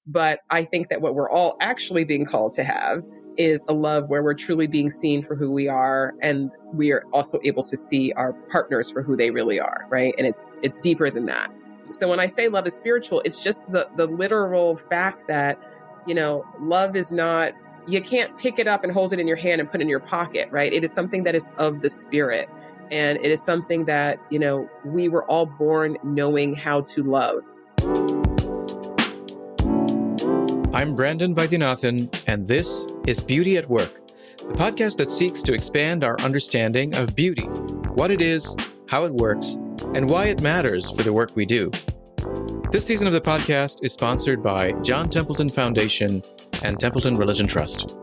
But I think that what we're all actually being called to have is a love where we're truly being seen for who we are, and we are also able to see our partners for who they really are, right? And it's deeper than that. So when I say love is spiritual, it's just the literal fact that, love is not, you can't pick it up and hold it in your hand and put it in your pocket, right? It is something that is of the spirit. And it is something that, we were all born knowing how to love. I'm Brandon Vaidyanathan, and this is Beauty at Work, the podcast that seeks to expand our understanding of beauty, what it is, how it works, and why it matters for the work we do. This season of the podcast is sponsored by John Templeton Foundation and Templeton Religion Trust.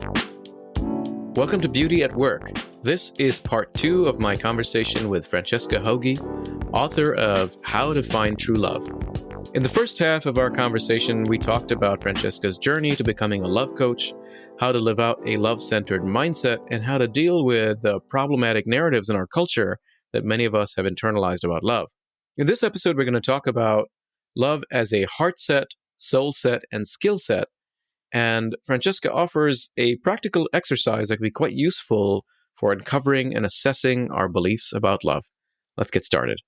Welcome to Beauty at Work. This is part 2 of my conversation with Francesca Hogi, author of How to Find True Love. In the first half of our conversation, we talked about Francesca's journey to becoming a love coach, how to live out a love-centered mindset, and how to deal with the problematic narratives in our culture that many of us have internalized about love. In this episode, we're going to talk about love as a heart set, soul set, and skill set. And Francesca offers a practical exercise that can be quite useful for uncovering and assessing our beliefs about love. Let's get started.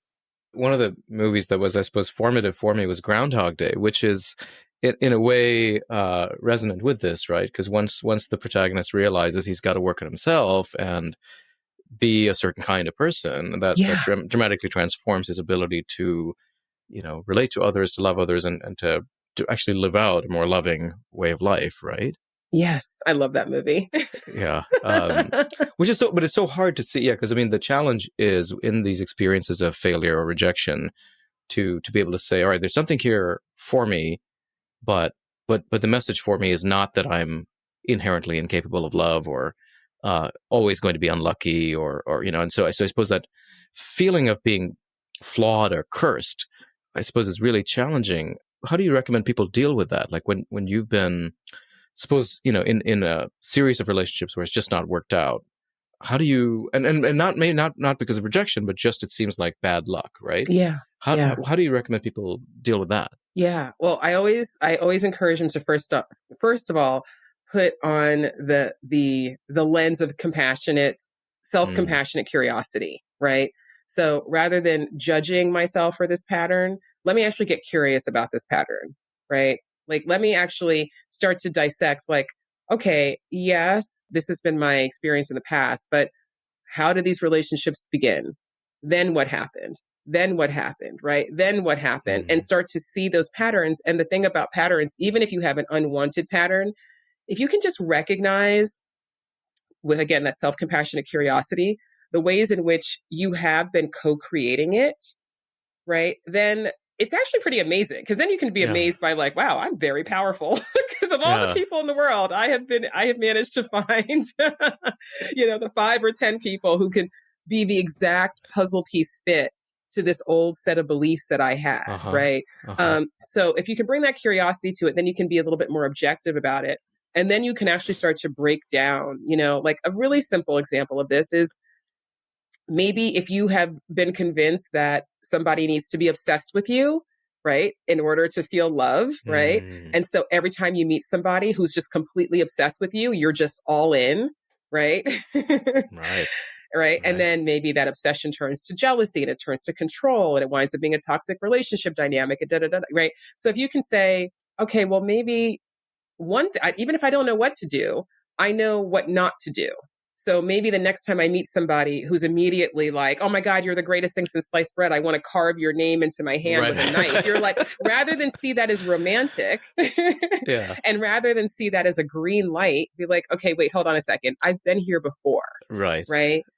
One of the movies that was, I suppose, formative for me was Groundhog Day, which is, in a way, resonant with this, right? Because once the protagonist realizes he's got to work on himself and be a certain kind of person, that dramatically transforms his ability to, relate to others, to love others, and to actually live out a more loving way of life, right? Yes, I love that movie. Yeah. But it's so hard to see. Yeah. Because the challenge is in these experiences of failure or rejection to be able to say, all right, there's something here for me, but the message for me is not that I'm inherently incapable of love or always going to be unlucky or and so I suppose that feeling of being flawed or cursed, I suppose, is really challenging. How do you recommend people deal with that? Like when you've been, suppose, in a series of relationships where it's just not worked out, how do you, and not because of rejection, but just it seems like bad luck, right? Yeah. How do you recommend people deal with that? Yeah. Well, I always encourage them to first of all, put on the lens of self-compassionate curiosity, right? So rather than judging myself for this pattern, let me actually get curious about this pattern, right? Like, let me actually start to dissect, like, okay, yes, this has been my experience in the past, but how did these relationships begin? Then what happened? Then what happened, right? Then what happened? And start to see those patterns. And the thing about patterns, even if you have an unwanted pattern, if you can just recognize with, again, that self-compassionate curiosity, the ways in which you have been co-creating it, right? Then it's actually pretty amazing, because then you can be amazed by, like, wow, I'm very powerful because of all the people in the world. I have managed to find, the 5 or 10 people who can be the exact puzzle piece fit to this old set of beliefs that I had, right? So if you can bring that curiosity to it, then you can be a little bit more objective about it. And then you can actually start to break down, like a really simple example of this is, maybe if you have been convinced that somebody needs to be obsessed with you, right, in order to feel love, right? And so every time you meet somebody who's just completely obsessed with you, you're just all in, right? Right. Right. And then maybe that obsession turns to jealousy, and it turns to control, and it winds up being a toxic relationship dynamic, and right? So if you can say, okay, well, maybe even if I don't know what to do, I know what not to do. So maybe the next time I meet somebody who's immediately like, oh my God, you're the greatest thing since sliced bread, I want to carve your name into my hand with a knife. You're like, rather than see that as romantic, and rather than see that as a green light, be like, okay, wait, hold on a second. I've been here before. Right.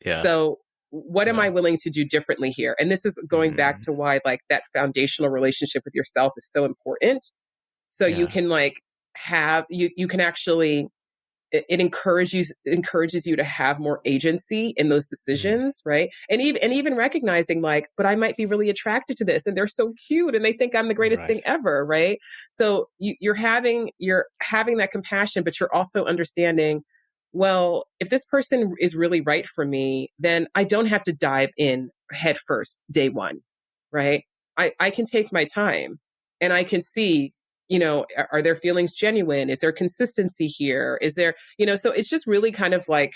Yeah. So what am I willing to do differently here? And this is going back to why, like, that foundational relationship with yourself is so important. So you can, like, you can actually, it encourages you to have more agency in those decisions, right? And even recognizing, like, but I might be really attracted to this, and they're so cute, and they think I'm the greatest thing ever, right? So you're having that compassion, but you're also understanding, well, if this person is really right for me, then I don't have to dive in head first day one, right? I can take my time, and I can see are their feelings genuine? Is there consistency here? Is there, so it's just really kind of like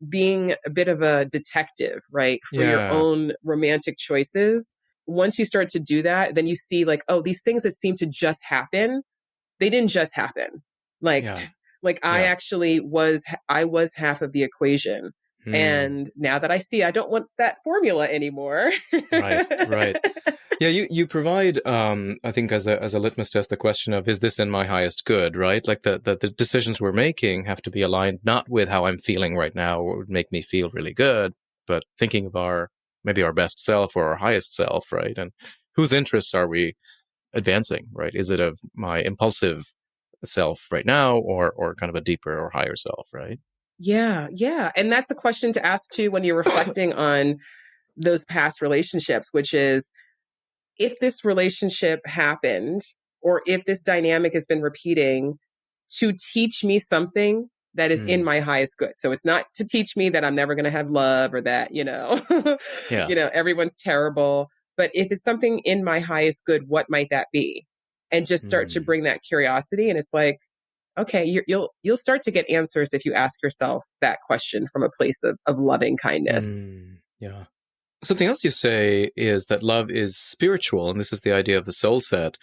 being a bit of a detective, right? For your Yeah. own romantic choices. Once you start to do that, then you see like, oh, these things that seem to just happen, they didn't just happen. Like, Yeah. like I Yeah. actually I was half of the equation. And now that I see, I don't want that formula anymore. Right. Yeah, you provide, I think, as a litmus test, the question of, is this in my highest good, right? Like the decisions we're making have to be aligned not with how I'm feeling right now, or would make me feel really good, but thinking of maybe our best self or our highest self, right? And whose interests are we advancing, right? Is it of my impulsive self right now, or kind of a deeper or higher self, right? Yeah, yeah. And that's the question to ask too when you're reflecting on those past relationships, which is, if this relationship happened, or if this dynamic has been repeating to teach me something that is in my highest good. So it's not to teach me that I'm never going to have love, or that, Yeah. Everyone's terrible. But if it's something in my highest good, what might that be? And just start to bring that curiosity. And it's like, okay, you'll start to get answers if you ask yourself that question from a place of loving kindness. Yeah. Something else you say is that love is spiritual, and this is the idea of the soul set.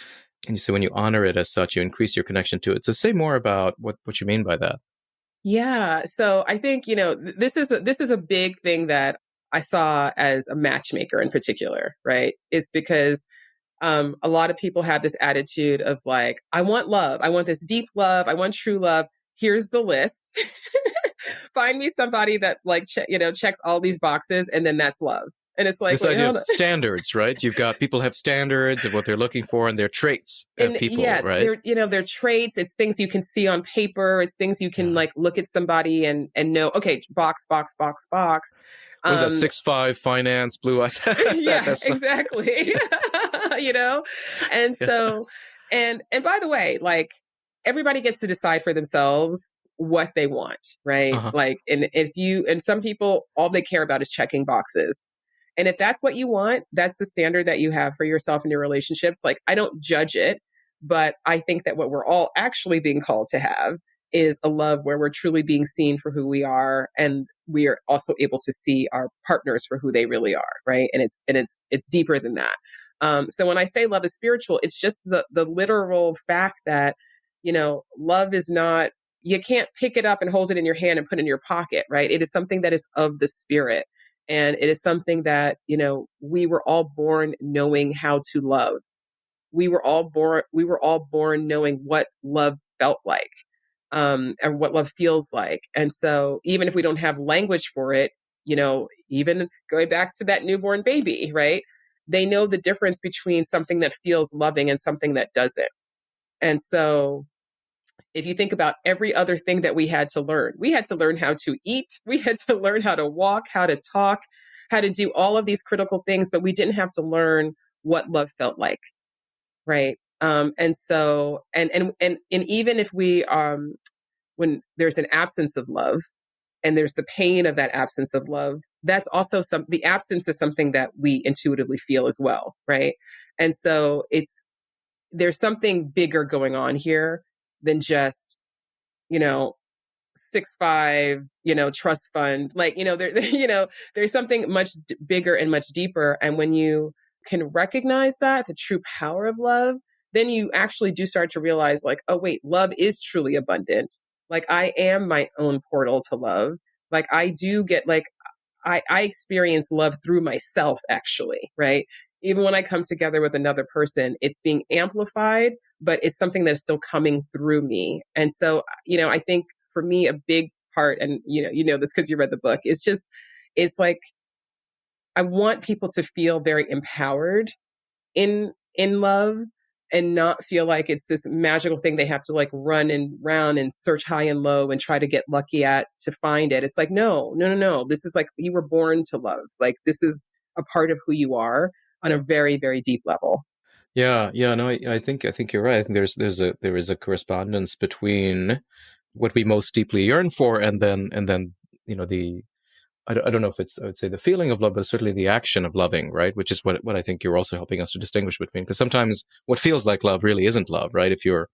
And you say when you honor it as such, you increase your connection to it. So say more about what you mean by that. Yeah. So I think, this is a big thing that I saw as a matchmaker in particular, right? It's because a lot of people have this attitude of like, I want love. I want this deep love. I want true love. Here's the list. Find me somebody that like, checks all these boxes, and then that's love. And it's like, This idea of standards, right? You've got people have standards of what they're looking for, and their traits of people, right? They're traits. It's things you can see on paper. It's things you can like look at somebody and know, okay, box. What is that? 6'5", finance, blue eyes. Yeah, exactly. And so, and by the way, like, everybody gets to decide for themselves what they want, right? Like, and some people, all they care about is checking boxes. And if that's what you want, that's the standard that you have for yourself and your relationships. Like, I don't judge it, but I think that what we're all actually being called to have is a love where we're truly being seen for who we are, and we are also able to see our partners for who they really are, right? And it's deeper than that. So when I say love is spiritual, it's just the literal fact that, love is not, you can't pick it up and hold it in your hand and put it in your pocket, right? It is something that is of the spirit. And it is something that, we were all born knowing how to love. We were all born knowing what love felt like, and what love feels like. And so even if we don't have language for it, even going back to that newborn baby, right? They know the difference between something that feels loving and something that doesn't. And so if you think about every other thing that we had to learn how to eat, we had to learn how to walk, how to talk, how to do all of these critical things, but we didn't have to learn what love felt like, right? And so, and even if we, when there's an absence of love, and there's the pain of that absence of love, that's also the absence is something that we intuitively feel as well, right? And so there's something bigger going on here than just, 6'5", trust fund. Like, there's something much bigger and much deeper. And when you can recognize that, the true power of love, then you actually do start to realize like, oh wait, love is truly abundant. Like, I am my own portal to love. Like, I do get like, I experience love through myself, actually, right? Even when I come together with another person, it's being amplified, but it's something that's still coming through me. And so, I think for me, a big part, and this because you read the book, it's like, I want people to feel very empowered in love, and not feel like it's this magical thing they have to like run and round and search high and low and try to get lucky at to find it. It's like, no. This is like, you were born to love. Like, this is a part of who you are on a very, very deep level. Yeah. No, I think you're right. I think there is a correspondence between what we most deeply yearn for, and then the I don't know if it's, I would say the feeling of love, but certainly the action of loving, right? Which is what I think you're also helping us to distinguish between, because sometimes what feels like love really isn't love, right? If you're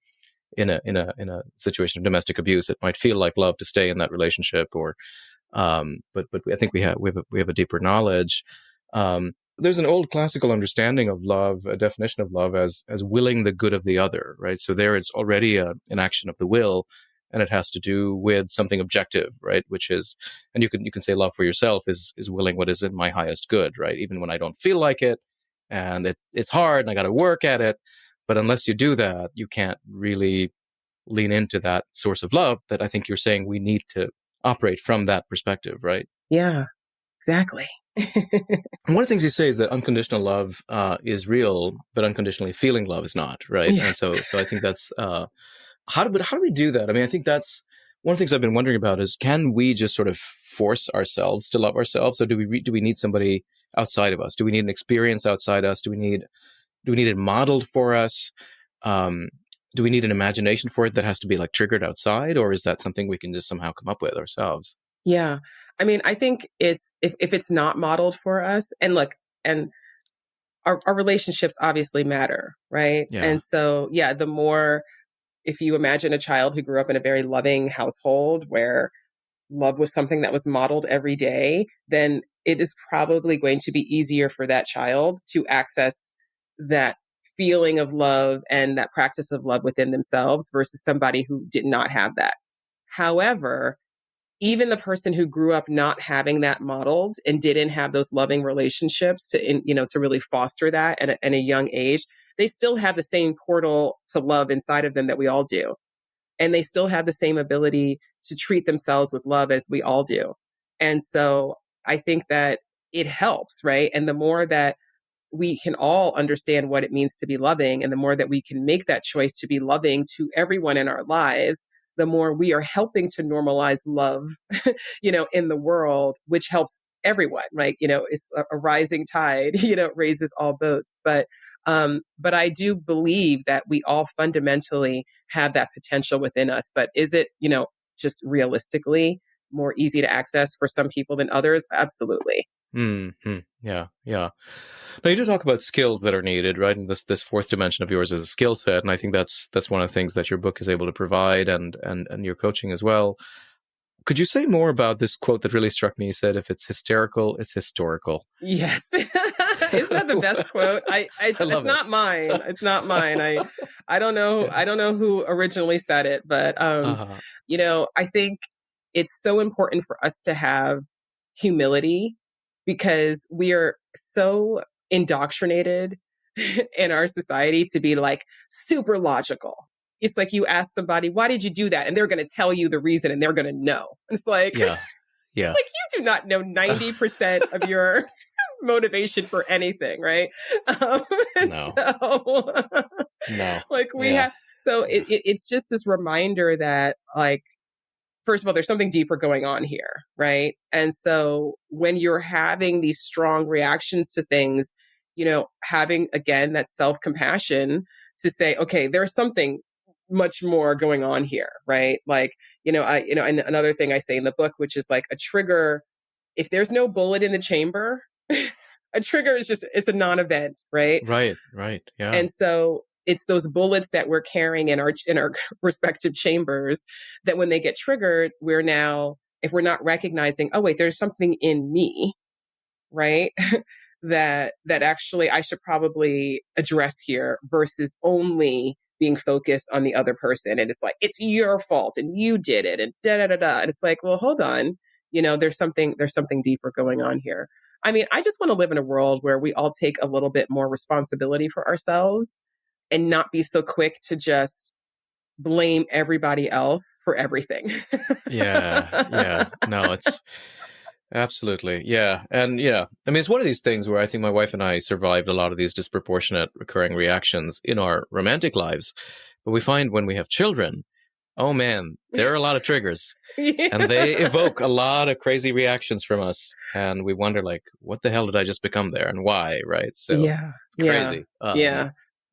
in a situation of domestic abuse, it might feel like love to stay in that relationship, or but I think we have a deeper knowledge. There's an old classical understanding of love, a definition of love as willing the good of the other, right? So there it's already an action of the will, and it has to do with something objective, right? Which is, and you can say love for yourself is willing what is in my highest good, right? Even when I don't feel like it, and it's hard, and I got to work at it. But unless you do that, you can't really lean into that source of love that I think you're saying we need to operate from that perspective, right? Yeah, exactly. And one of the things you say is that unconditional love is real, but unconditionally feeling love is not, right? Yes. And so I think that's how do we do that? I mean, I think that's one of the things I've been wondering about is, can we just sort of force ourselves to love ourselves? So do we need somebody outside of us? Do we need an experience outside us? Do we need it modeled for us? Do we need an imagination for it that has to be like triggered outside, or is that something we can just somehow come up with ourselves? Yeah. I mean, I think it's, if it's not modeled for us, and look, and our relationships obviously matter, right? Yeah. And so, yeah, the more, if you imagine a child who grew up in a very loving household where love was something that was modeled every day, then it is probably going to be easier for that child to access that feeling of love and that practice of love within themselves versus somebody who did not have that. However, even the person who grew up not having that modeled and didn't have those loving relationships to really foster that at a young age, they still have the same portal to love inside of them that we all do. And they still have the same ability to treat themselves with love as we all do. And so I think that it helps, right? And the more that we can all understand what it means to be loving, and the more that we can make that choice to be loving to everyone in our lives, the more we are helping to normalize love, in the world, which helps everyone, right? It's a rising tide, raises all boats. But I do believe that we all fundamentally have that potential within us. But is it, just realistically more easy to access for some people than others? Absolutely. Mm-hmm. Yeah. Yeah. Now you do talk about skills that are needed, right? And this fourth dimension of yours is a skill set, and I think that's one of the things that your book is able to provide, and your coaching as well. Could you say more about this quote that really struck me? You said, "If it's hysterical, it's historical." Yes. Isn't that the best quote? It's not mine. It's not mine. I don't know. I don't know who originally said it, but I think it's so important for us to have humility, because we are so indoctrinated in our society to be like super logical. It's like you ask somebody, why did you do that? And they're going to tell you the reason, and they're going to know. It's like, yeah. It's like, you do not know 90% of your motivation for anything, right? No. No. Like it's just this reminder that, like, first of all, there's something deeper going on here, right? And so when you're having these strong reactions to things, having, again, that self-compassion to say, okay, there's something much more going on here, right? Like, and another thing I say in the book, which is like, a trigger, if there's no bullet in the chamber, a trigger it's a non-event, right? Right. Yeah. And so it's those bullets that we're carrying in our respective chambers that when they get triggered, if we're not recognizing, oh wait, there's something in me, right? that actually I should probably address here, versus only being focused on the other person. And it's like, it's your fault and you did it and da da da da. And it's like, well, hold on. There's something deeper going on here. I mean, I just want to live in a world where we all take a little bit more responsibility for ourselves and not be so quick to just blame everybody else for everything. Yeah. No, it's absolutely. Yeah. And I mean, it's one of these things where I think my wife and I survived a lot of these disproportionate recurring reactions in our romantic lives. But we find when we have children, oh man, there are a lot of triggers. Yeah. And they evoke a lot of crazy reactions from us. And we wonder, like, what the hell did I just become there, and why? Right. So it's crazy.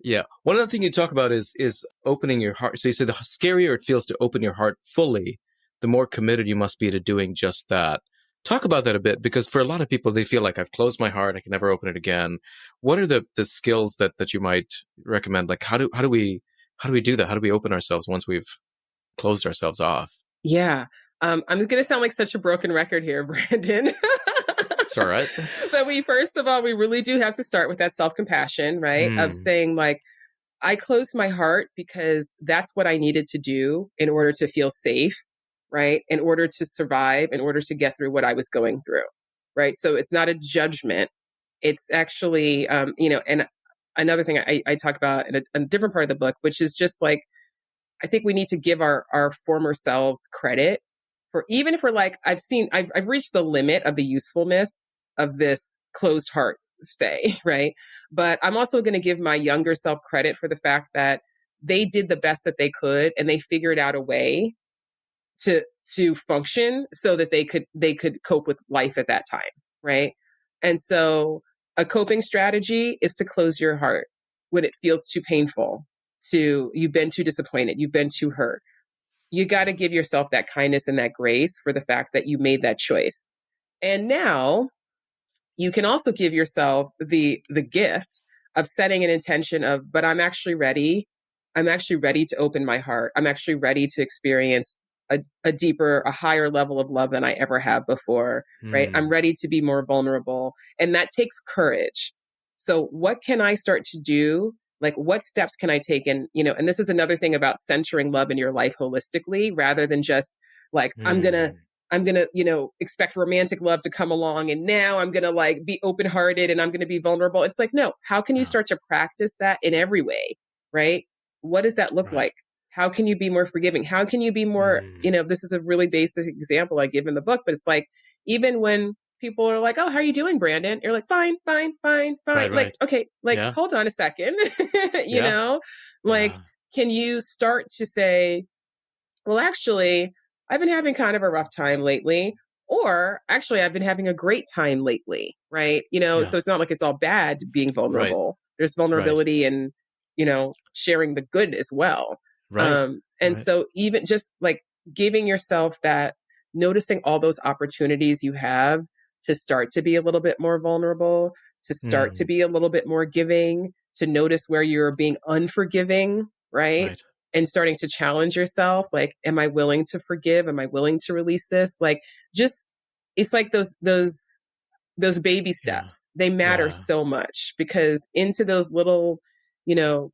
Yeah. One other thing you talk about is opening your heart. So you say the scarier it feels to open your heart fully, the more committed you must be to doing just that. Talk about that a bit, because for a lot of people, they feel like I've closed my heart, I can never open it again. What are the skills that you might recommend? Like, how do we do that? How do we open ourselves once we've closed ourselves off? Yeah. I'm going to sound like such a broken record here, Brandon. It's all right. But first of all, we really do have to start with that self-compassion, right? Of saying like, I closed my heart because that's what I needed to do in order to feel safe, right? In order to survive, in order to get through what I was going through, right? So it's not a judgment. It's actually, and another thing I talk about in a different part of the book, which is just like, I think we need to give our former selves credit for, even if we're like, I've reached the limit of the usefulness of this closed heart, say, right? But I'm also going to give my younger self credit for the fact that they did the best that they could and they figured out a way to function so that they could cope with life at that time, right? And so a coping strategy is to close your heart when it feels too painful, you've been too disappointed, you've been too hurt. You got to give yourself that kindness and that grace for the fact that you made that choice. And now you can also give yourself the gift of setting an intention of, but I'm actually ready. I'm actually ready to open my heart. I'm actually ready to experience a deeper, a higher level of love than I ever have before, right? I'm ready to be more vulnerable. And that takes courage. So what can I start to do? Like, what steps can I take? And, and this is another thing about centering love in your life holistically, rather than just like, I'm going to, expect romantic love to come along. And now I'm going to like be open-hearted and I'm going to be vulnerable. It's like, no, how can you start to practice that in every way, right? What does that look like? How can you be more forgiving? How can you be more, this is a really basic example I give in the book, but it's like, even when people are like, oh, how are you doing, Brandon? You're like, fine. Right. Like, okay, like, hold on a second, can you start to say, well, actually, I've been having kind of a rough time lately, or actually, I've been having a great time lately, right? So it's not like it's all bad being vulnerable. Right. There's vulnerability in, sharing the good as well. So even just like giving yourself that, noticing all those opportunities you have to start to be a little bit more vulnerable, to start to be a little bit more giving, to notice where you're being unforgiving, right? And starting to challenge yourself, like, am I willing to forgive? Am I willing to release this? Like, just, it's like those baby steps, they matter so much, because into those little,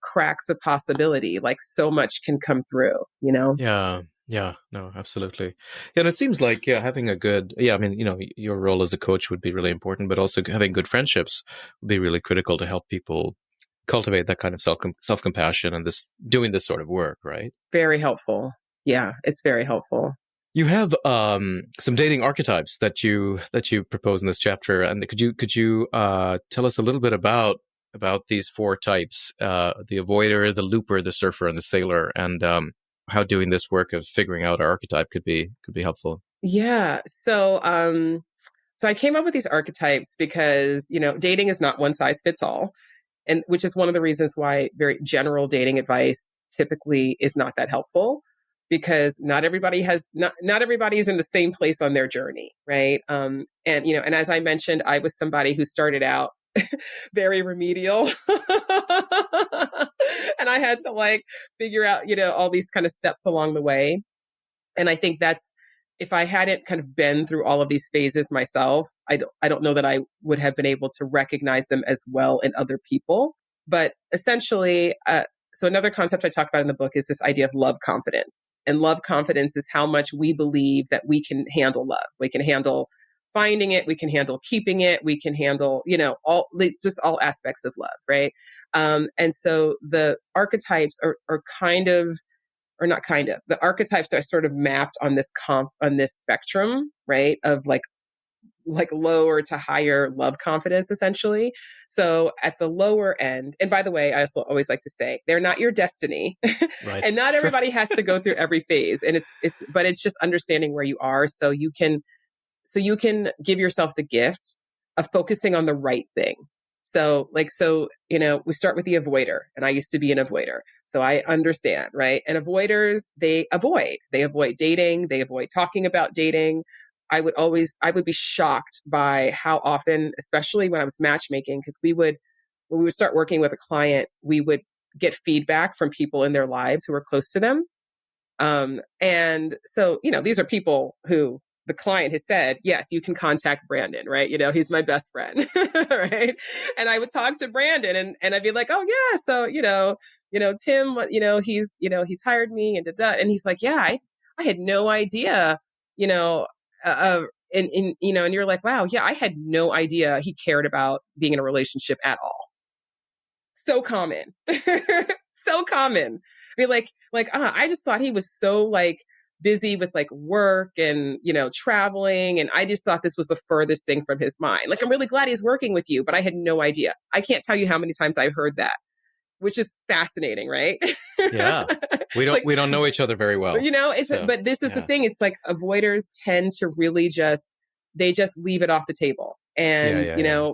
cracks of possibility, like so much can come through, Yeah, no, absolutely. Yeah, and it seems like having a good, I mean, your role as a coach would be really important, but also having good friendships would be really critical to help people cultivate that kind of self-compassion and doing this sort of work, right? Very helpful. Yeah, it's very helpful. You have some dating archetypes that you propose in this chapter, and could you tell us a little bit about these four types: the avoider, the looper, the surfer, and the sailor, and how doing this work of figuring out our archetype could be helpful. Yeah. So I came up with these archetypes because, dating is not one size fits all. And which is one of the reasons why very general dating advice typically is not that helpful, because not everybody is in the same place on their journey. Right. And as I mentioned, I was somebody who started out very remedial and I had to like figure out, all these kind of steps along the way. And I think that's, if I hadn't kind of been through all of these phases myself, I don't know that I would have been able to recognize them as well in other people. But essentially, so another concept I talk about in the book is this idea of love confidence. And love confidence is how much we believe that we can handle love. We can handle finding it. We can handle keeping it. We can handle, just all aspects of love, right? And so the archetypes are kind of, or not kind of, the archetypes are sort of mapped on this on this spectrum, right? Of like lower to higher love confidence, essentially. So at the lower end, and by the way, I also always like to say, they're not your destiny. Right. And not everybody has to go through every phase. And but it's just understanding where you are. So you can give yourself the gift of focusing on the right thing. So we start with the avoider, and I used to be an avoider. So I understand, right? And avoiders, they avoid dating. They avoid talking about dating. I would be shocked by how often, especially when I was matchmaking, because when we would start working with a client, we would get feedback from people in their lives who were close to them. And so, these are people who the client has said, yes, you can contact Brandon, right? He's my best friend, right? And I would talk to Brandon and I'd be like, oh yeah. So, Tim, he's hired me and and he's like, yeah, I had no idea, you know, and you're like, wow, yeah, I had no idea he cared about being in a relationship at all. So common. So common. I mean, I just thought he was so like busy with like work and, traveling. And I just thought this was the furthest thing from his mind. Like, I'm really glad he's working with you, but I had no idea. I can't tell you how many times I've heard that, which is fascinating, right? Yeah. We don't know each other very well. But this is the thing. It's like avoiders tend to really they just leave it off the table. And,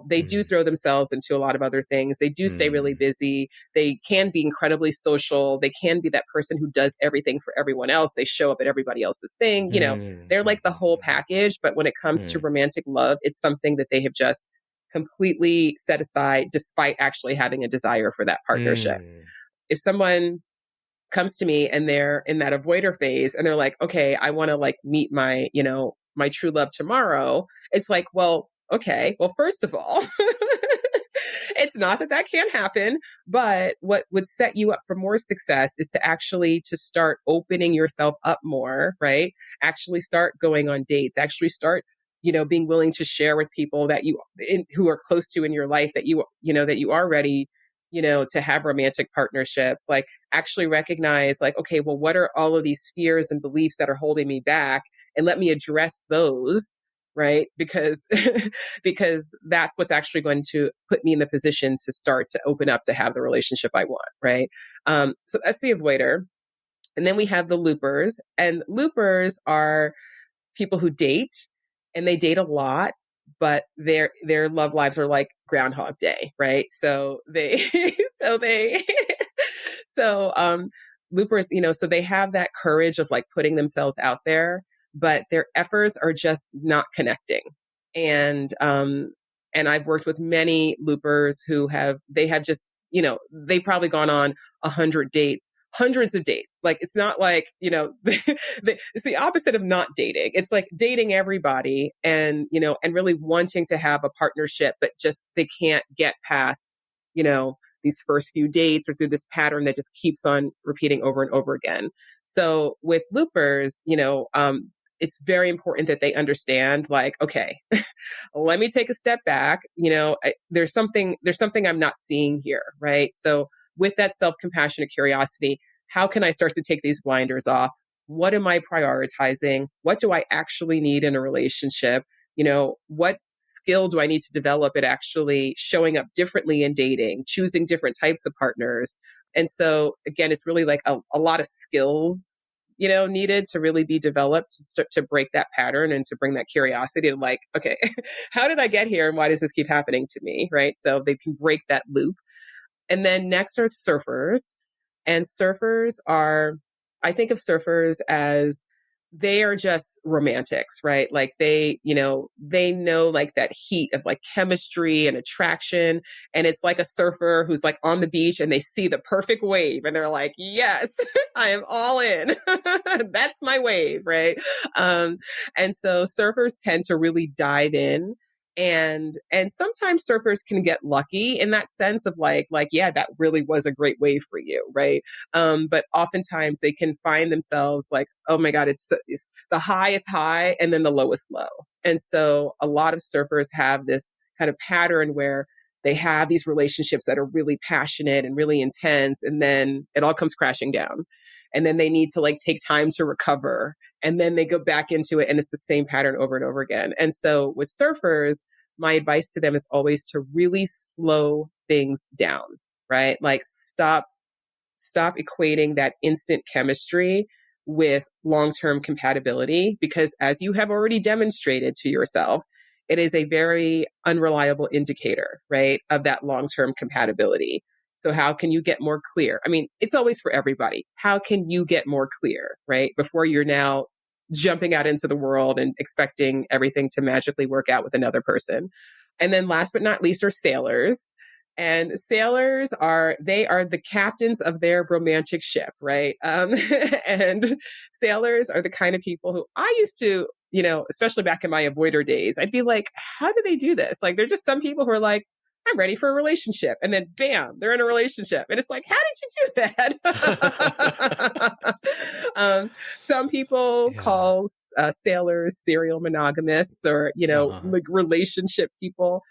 they do throw themselves into a lot of other things. They do stay really busy. They can be incredibly social. They can be that person who does everything for everyone else. They show up at everybody else's thing. They're like the whole package. But when it comes to romantic love, it's something that they have just completely set aside despite actually having a desire for that partnership. If someone comes to me and they're in that avoider phase and they're like, okay, I want to like meet my, my true love tomorrow. It's like, well, okay, well, first of all, it's not that can't happen, but what would set you up for more success is to start opening yourself up more, right? Actually start going on dates, actually start, being willing to share with people who are close to in your life that you are ready, to have romantic partnerships, like actually recognize like, okay, well, what are all of these fears and beliefs that are holding me back? And let me address those, right? Because that's what's actually going to put me in the position to start to open up to have the relationship I want, right? So that's the avoider. And then we have the loopers. And loopers are people who date and they date a lot, but their love lives are like Groundhog Day, right? So loopers, so they have that courage of like putting themselves out there, but their efforts are just not connecting. And I've worked with many loopers who have just, they've probably gone on 100 dates, hundreds of dates. Like, it's not like, it's the opposite of not dating. It's like dating everybody and, and really wanting to have a partnership, but just, they can't get past, these first few dates or through this pattern that just keeps on repeating over and over again. So with loopers, it's very important that they understand like, okay, let me take a step back. There's something I'm not seeing here. Right. So with that self-compassionate curiosity, how can I start to take these blinders off? What am I prioritizing? What do I actually need in a relationship? What skill do I need to develop at actually showing up differently in dating, choosing different types of partners? And so again, it's really like a lot of skills, needed to really be developed to break that pattern and to bring that curiosity to like, okay, how did I get here? And why does this keep happening to me? Right. So they can break that loop. And then next are surfers. And I think of surfers as they are just romantics, right? Like they know like that heat of like chemistry and attraction. And it's like a surfer who's like on the beach and they see the perfect wave and they're like, yes, I am all in. That's my wave, right? And so surfers tend to really dive in. And sometimes surfers can get lucky in that sense of like, yeah, that really was a great wave for you. Right. But oftentimes they can find themselves like, oh my God, it's the high is high and then the low is low. And so a lot of surfers have this kind of pattern where they have these relationships that are really passionate and really intense. And then it all comes crashing down. And then they need to like take time to recover. And then they go back into it and it's the same pattern over and over again. And so with surfers, my advice to them is always to really slow things down, right? Like stop equating that instant chemistry with long-term compatibility, because as you have already demonstrated to yourself, it is a very unreliable indicator, right, of that long-term compatibility. So how can you get more clear? I mean, it's always for everybody. How can you get more clear, right? Before you're now jumping out into the world and expecting everything to magically work out with another person. And then last but not least are sailors. And sailors they are the captains of their romantic ship, right? And sailors are the kind of people who I used to, especially back in my avoider days, I'd be like, how do they do this? Like, there's just some people who are like, I'm ready for a relationship. And then bam, they're in a relationship. And it's like, how did you do that? Some people call sailors serial monogamists or, like relationship people.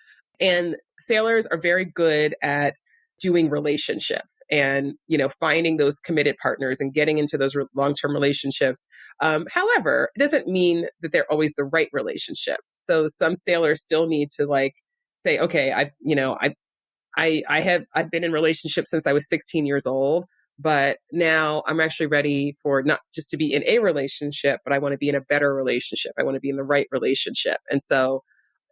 And sailors are very good at doing relationships and, finding those committed partners and getting into those long-term relationships. However, it doesn't mean that they're always the right relationships. So some sailors still need to say, okay, I've been in relationships since I was 16 years old, but now I'm actually ready for not just to be in a relationship, but I want to be in a better relationship. I want to be in the right relationship. And so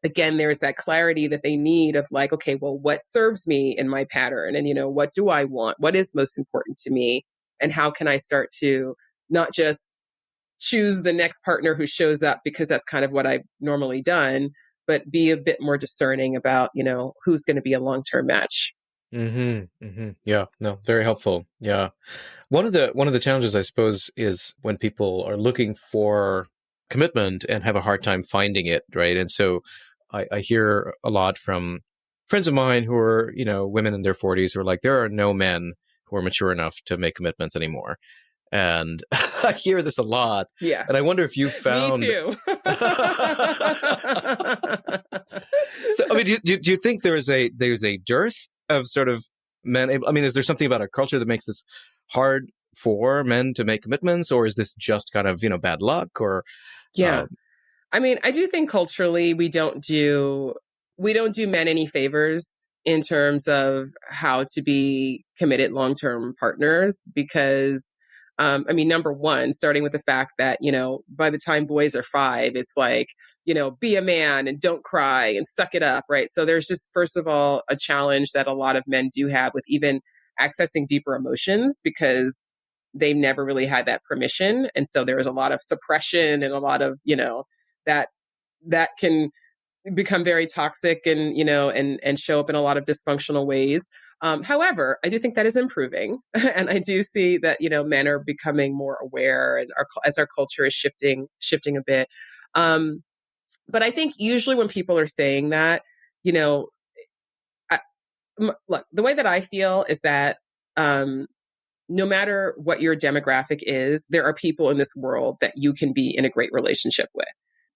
again, there's that clarity that they need of like, okay, well, what serves me in my pattern? And, what do I want? What is most important to me? And how can I start to not just choose the next partner who shows up because that's kind of what I've normally done, but be a bit more discerning about, who's going to be a long-term match. Mm-hmm. Mm-hmm. Yeah, no, very helpful. Yeah. One of the challenges, I suppose, is when people are looking for commitment and have a hard time finding it, right? And so I hear a lot from friends of mine who are, women in their 40s who are like, there are no men who are mature enough to make commitments anymore. And I hear this a lot. Yeah. And I wonder if you found... Me too. So, I mean, do you think there's a dearth of sort of men? I mean, is there something about our culture that makes this hard for men to make commitments, or is this just kind of, bad luck? Or yeah. I mean, I do think culturally we don't do men any favors in terms of how to be committed long-term partners because number one, starting with the fact that, by the time boys are 5, it's like, be a man and don't cry and suck it up, right? So there's just, first of all, a challenge that a lot of men do have with even accessing deeper emotions because they've never really had that permission. And so there is a lot of suppression and a lot of, that can become very toxic and, and show up in a lot of dysfunctional ways. However, I do think that is improving. And I do see that, men are becoming more aware and as our culture is shifting a bit. But I think usually when people are saying that, look, the way that I feel is that no matter what your demographic is, there are people in this world that you can be in a great relationship with.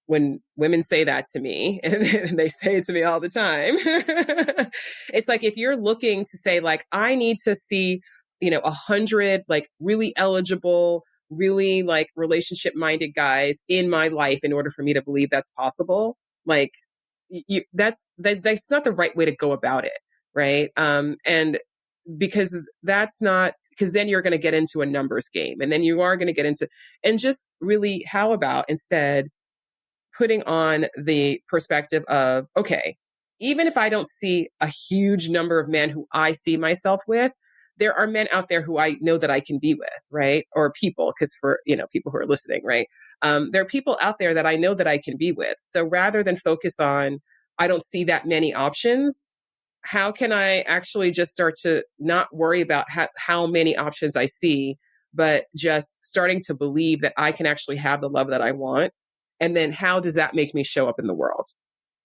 When women say that to me, and they say it to me all the time, it's like, if you're looking to say like, I need to see, 100 like really eligible, really like relationship minded guys in my life in order for me to believe that's possible. Like that's not the right way to go about it. Right. And because then you're going to get into a numbers game, and then you are going to get into, and just really, how about instead putting on the perspective of, okay, even if I don't see a huge number of men who I see myself with, there are men out there who I know that I can be with, right? Or people, because for, people who are listening, right? There are people out there that I know that I can be with. So rather than focus on, I don't see that many options, how can I actually just start to not worry about how many options I see, but just starting to believe that I can actually have the love that I want? And then how does that make me show up in the world?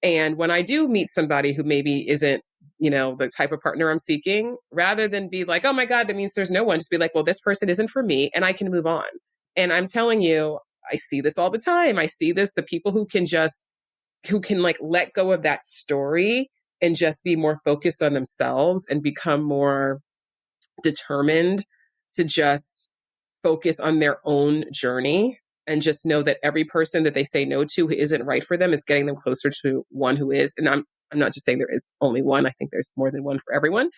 And when I do meet somebody who maybe isn't, the type of partner I'm seeking, rather than be like, oh my God, that means there's no one, just be like, well, this person isn't for me and I can move on. And I'm telling you, I see this all the time. I see this, the people who can like let go of that story and just be more focused on themselves and become more determined to just focus on their own journey. And just know that every person that they say no to who isn't right for them is getting them closer to one who is. And I'm not just saying there is only one. I think there's more than one for everyone.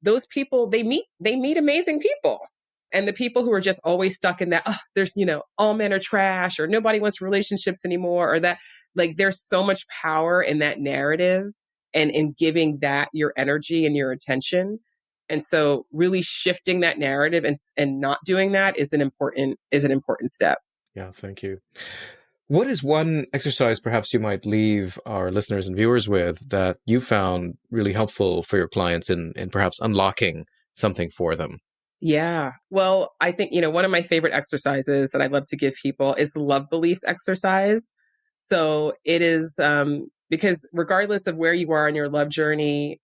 Those people, they meet amazing people. And the people who are just always stuck in that, there's, all men are trash, or nobody wants relationships anymore, or that, like, there's so much power in that narrative and in giving that your energy and your attention. And so really shifting that narrative and not doing that is an important step. Yeah, thank you. What is one exercise perhaps you might leave our listeners and viewers with that you found really helpful for your clients in perhaps unlocking something for them? Yeah. Well, I think, one of my favorite exercises that I love to give people is the love beliefs exercise. So it is because regardless of where you are on your love journey,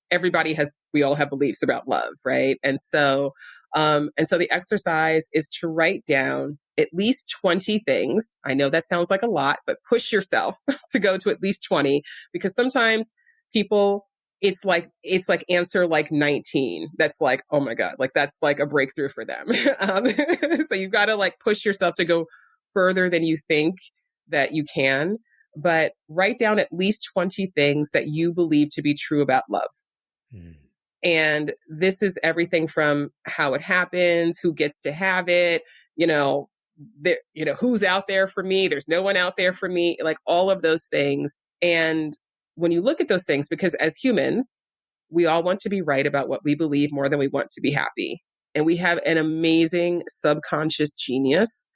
we all have beliefs about love, right? And so the exercise is to write down at least 20 things. I know that sounds like a lot, but push yourself to go to at least 20, because sometimes people, it's like answer like 19. That's like, oh my God, like that's like a breakthrough for them. um, so you've got to like push yourself to go further than you think that you can. But write down at least 20 things that you believe to be true about love. Mm. And this is everything from how it happens, who gets to have it, you know, who's out there for me. There's no one out there for me, like all of those things. And when you look at those things, because as humans, we all want to be right about what we believe more than we want to be happy. And we have an amazing subconscious genius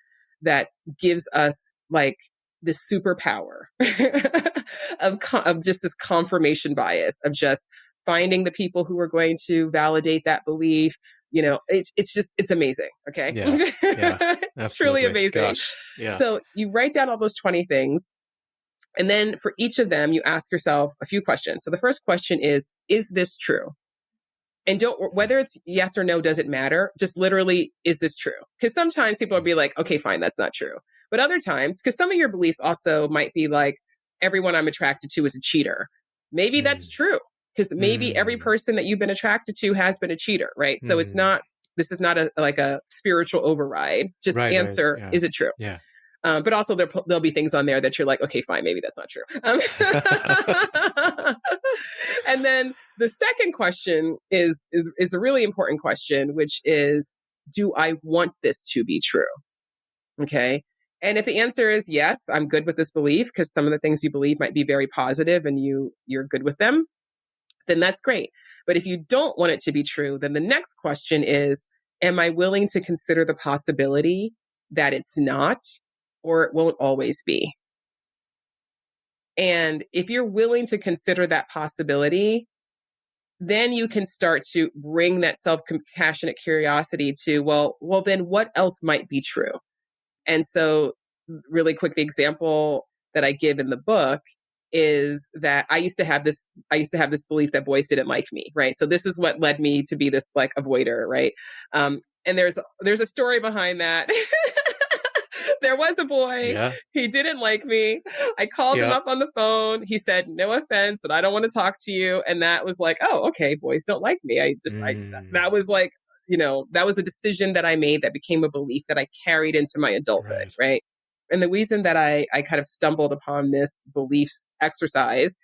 that gives us like this superpower of just this confirmation bias of just finding the people who are going to validate that belief. It's amazing. Okay. Yeah. Yeah. It's truly Absolutely. amazing. Gosh. Yeah. So you write down all those 20 things. And then for each of them, you ask yourself a few questions. So the first question is this true? And whether it's yes or no doesn't matter. Just literally, is this true? Because sometimes people will be like, okay, fine, that's not true. But other times, because some of your beliefs also might be like, everyone I'm attracted to is a cheater. Maybe that's true. Because maybe every person that you've been attracted to has been a cheater, right? So this is not a spiritual override. Just answer, Yeah. is it true? Yeah. But also there'll be things on there that you're like, okay, fine, maybe that's not true. And then the second question is a really important question, which is, do I want this to be true? Okay. And if the answer is yes, I'm good with this belief, because some of the things you believe might be very positive and you're good with them, then that's great. But if you don't want it to be true, then the next question is, am I willing to consider the possibility that it's not, or it won't always be? And if you're willing to consider that possibility, then you can start to bring that self-compassionate curiosity to, well, then what else might be true? And so really quick, the example that I give in the book is that I used to have this belief that boys didn't like me, right? So this is what led me to be this like avoider, right? And there's a story behind that. There was a boy. Yeah. He didn't like me. I called him up on the phone. He said, no offense, but I don't want to talk to you. And that was like, oh, okay, boys don't like me. That was like, that was a decision that I made that became a belief that I carried into my adulthood, right? And the reason that I kind of stumbled upon this beliefs exercise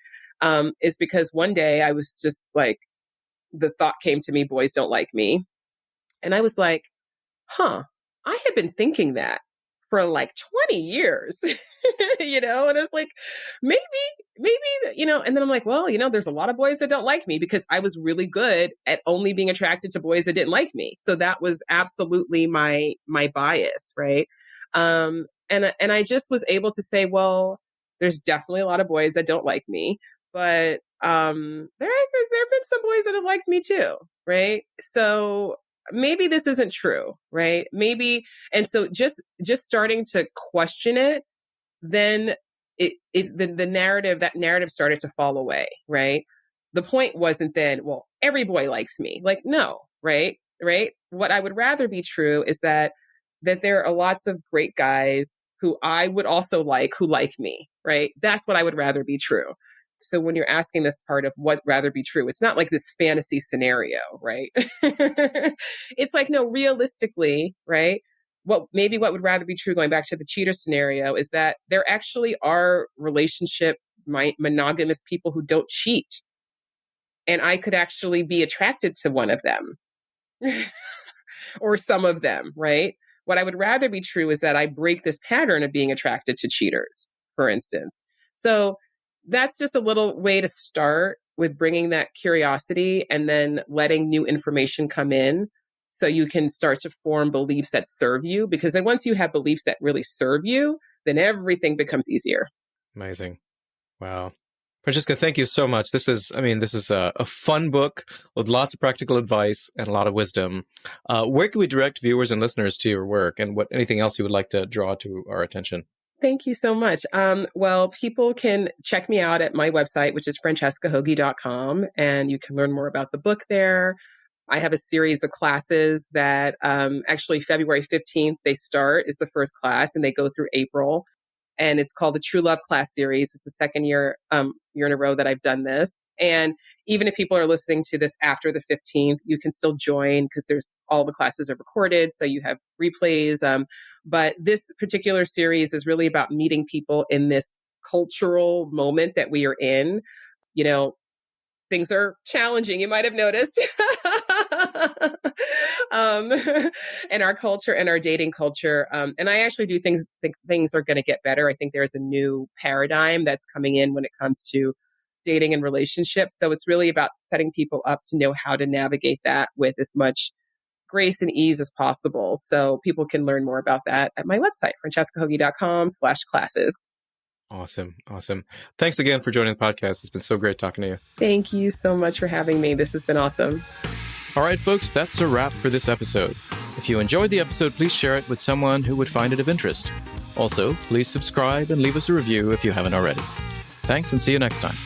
is because one day I was just like, the thought came to me, boys don't like me. And I was like, I had been thinking that for like 20 years, and it's like, maybe, and then I'm like, well, there's a lot of boys that don't like me, because I was really good at only being attracted to boys that didn't like me. So that was absolutely my bias. Right. And I just was able to say, well, there's definitely a lot of boys that don't like me, but there have been some boys that have liked me too. Right. So maybe this isn't true, right? Maybe. And so just starting to question it, then the narrative started to fall away, right? The point wasn't then, well, every boy likes me. Like, no, right? Right. What I would rather be true is that there are lots of great guys who I would also like, who like me, right? That's what I would rather be true. So when you're asking this part of what rather be true, it's not like this fantasy scenario, right? It's like, no, realistically, right? What would rather be true, going back to the cheater scenario, is that there actually are monogamous people who don't cheat. And I could actually be attracted to one of them or some of them, right? What I would rather be true is that I break this pattern of being attracted to cheaters, for instance. So that's just a little way to start with bringing that curiosity and then letting new information come in, so you can start to form beliefs that serve you. Because then once you have beliefs that really serve you, then everything becomes easier. Amazing. Wow. Francesca, thank you so much. This is a fun book with lots of practical advice and a lot of wisdom. Where can we direct viewers and listeners to your work, and anything else you would like to draw to our attention? Thank you so much. Well, people can check me out at my website, which is francescahogi.com, and you can learn more about the book there. I have a series of classes that actually February 15th, they start, is the first class, and they go through April. And it's called the True Love Class Series. It's the second year in a row that I've done this. And even if people are listening to this after the 15th, you can still join because all the classes are recorded. So you have replays. But this particular series is really about meeting people in this cultural moment that we are in. You know, things are challenging, you might have noticed. In our culture and our dating culture. And I actually do think things are going to get better. I think there's a new paradigm that's coming in when it comes to dating and relationships. So it's really about setting people up to know how to navigate that with as much grace and ease as possible. So people can learn more about that at my website, francescahogi.com/classes. Awesome. Thanks again for joining the podcast. It's been so great talking to you. Thank you so much for having me. This has been awesome. All right, folks, that's a wrap for this episode. If you enjoyed the episode, please share it with someone who would find it of interest. Also, please subscribe and leave us a review if you haven't already. Thanks, and see you next time.